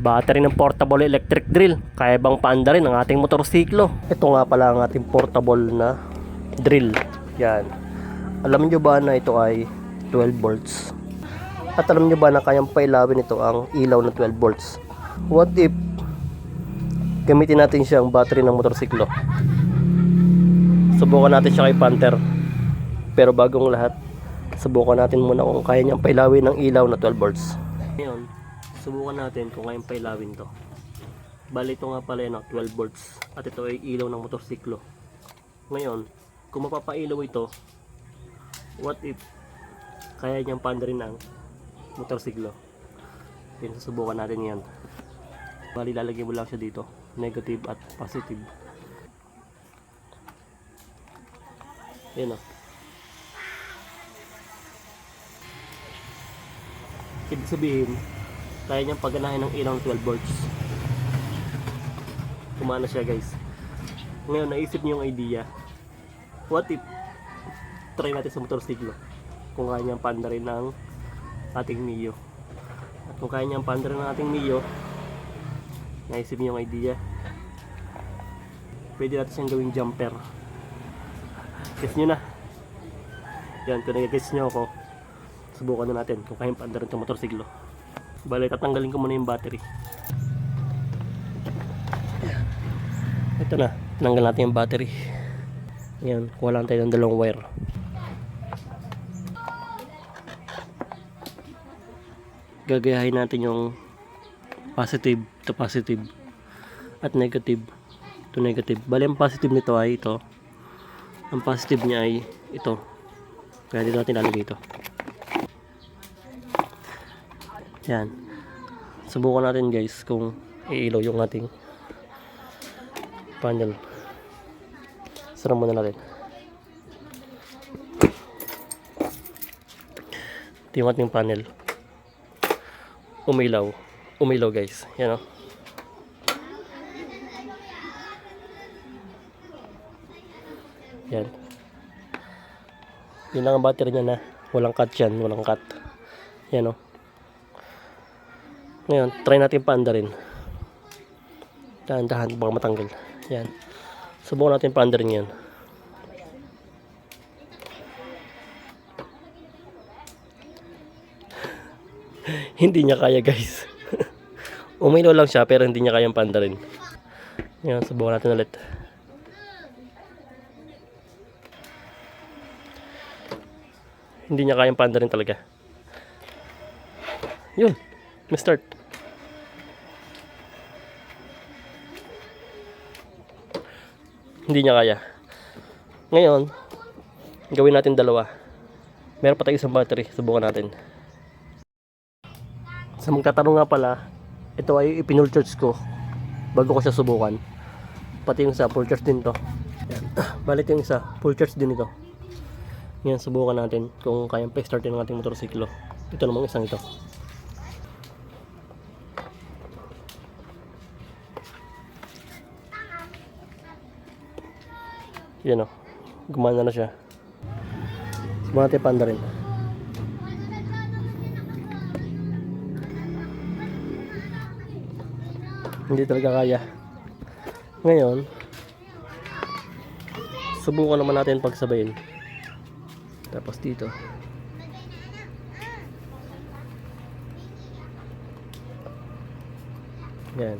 Battery ng portable electric drill. Kaya bang paanda rin ang ating motorsiklo? Ito nga pala ang ating portable na drill. Yan. Alam nyo ba na ito ay 12 volts? At alam nyo ba na kayang pailawin ito ang ilaw ng 12 volts? What if gamitin natin siyang battery ng motorsiklo? Subukan natin siya kay Panther. Pero bagong lahat, subukan natin muna kung kaya niyang pailawin ng ilaw na 12 volts. Ngayon, subukan natin kung kayang pailawin to. Bali ito nga pala yun, 12 volts. At ito ay ilaw ng motorsiklo. Ngayon, kung mapapailaw ito, what if kaya niyang paandarin ang motorsiklo? Yan, susubukan natin yan. Bali lalagay mo lang siya dito, negative at positive. Yan o. Ibig sabihin, kaya niyang paganahin ng ilaw ng 12 volts. Kumana siya guys. Ngayon, naisip niyo yung idea. What if try natin sa motorsiklo? Kung kaya niyang paandarin ng ating Mio. At kung kaya niyang paandarin ng ating Mio, naisip niyo yung idea. Pwede natin siyang gawing jumper. Guess nyo na. Yan, kung nag-guess nyo ako, subukan na natin kung kayang paandarin itong motorsiklo. Bale, tatanggalin ko muna yung battery. Ito na, tinanggal natin yung battery. Yan, kuha lang tayo ng dalawang wire. Gagayahin natin yung positive to positive at negative to negative. Bale, ang positive nito ay ito. Ang positive niya ay ito. Kaya dito natin lalagay ito. Yan. Subukan natin guys kung iilaw yung ating panel. Sara muna natin. Ito yung ating panel. Umilaw. Umilaw guys. Yan o. Yan. Yun lang ang battery niya na. Walang cut yan. Walang cut. Yan o. Ngayon, try natin paandarin. Dahan-dahan, baka matanggal. Yan. Subukan natin paandarin yan. Hindi niya kaya guys. Umilaw lang siya pero hindi niya kayang paandarin. Yan, subukan natin ulit. Hindi niya kayang paandarin talaga. Yun, may start. Hindi niya kaya. Ngayon, gawin natin dalawa. Meron pa tayo isang battery. Subukan natin. Sa magtatanong nga pala, ito ay ipinul charge ko bago ko siya subukan. Pati yung isa, full charge din to. Balit yung isa, full charge din ito. Ngayon, subukan natin kung kayang pa-startin ng ating motorsiklo. Ito namang isang ito. Yan o, gumana na siya. Subukan natin paandarin. Hindi talaga kaya. Ngayon, subukan naman natin pagsabayin. Tapos dito. Yan.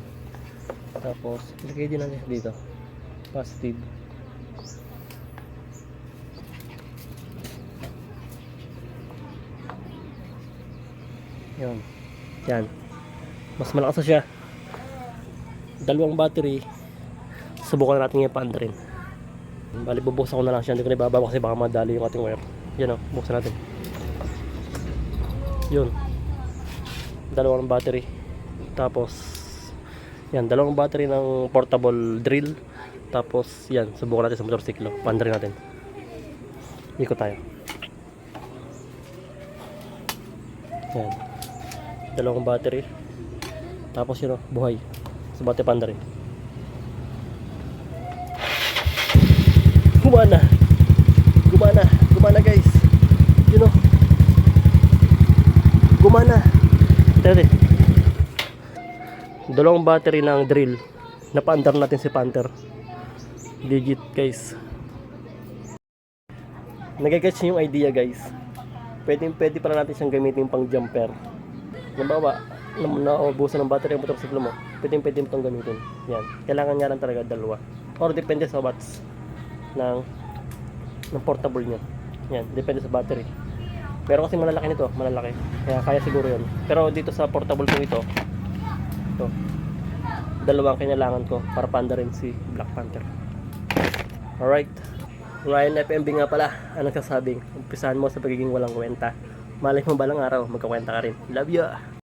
Tapos, ilagay din natin dito. Positive. Yan. Yan. Mas malakas na siya. Dalawang battery. Subukan natin yung paandarin. Bali, bubuksan ko na lang siya. Hindi ko na ibababa kasi baka madali yung ating wire. Yan o, buksan natin. Yun. Dalawang battery. Tapos, yan, dalawang battery ng portable drill. Tapos, yan, subukan natin sa motorsiklo. Paandarin natin. Ikot tayo. Yan. Dalawang battery. Tapos yun o, buhay. Subukan natin paandarin. Gumana. Gumana. Gumana guys. You know. Gumana. Tara. Dalawang battery ng drill. Napaandar natin si Panther. Legit guys. Nagigets niyo yung idea guys. Pwede para natin siyang gamitin pang jumper. Halimbawa, naubusan ng battery ang motorsiklo mo, pwede mo itong gamitin. Yan. Kailangan nga lang talaga dalawa. Or depende sa watts ng portable niya. Yan, depende sa battery. Pero kasi malalaki nito, malalaki. Kaya siguro 'yon. Pero dito sa portable ko ito, dalawang kailangan ko para paanda rin si Black Panther. Alright. Ryan FMB nga pala. Anong sasabing? Umpisahan mo sa pagiging walang kwenta. Malay mo balang araw, magkakwenta ka rin. Love you!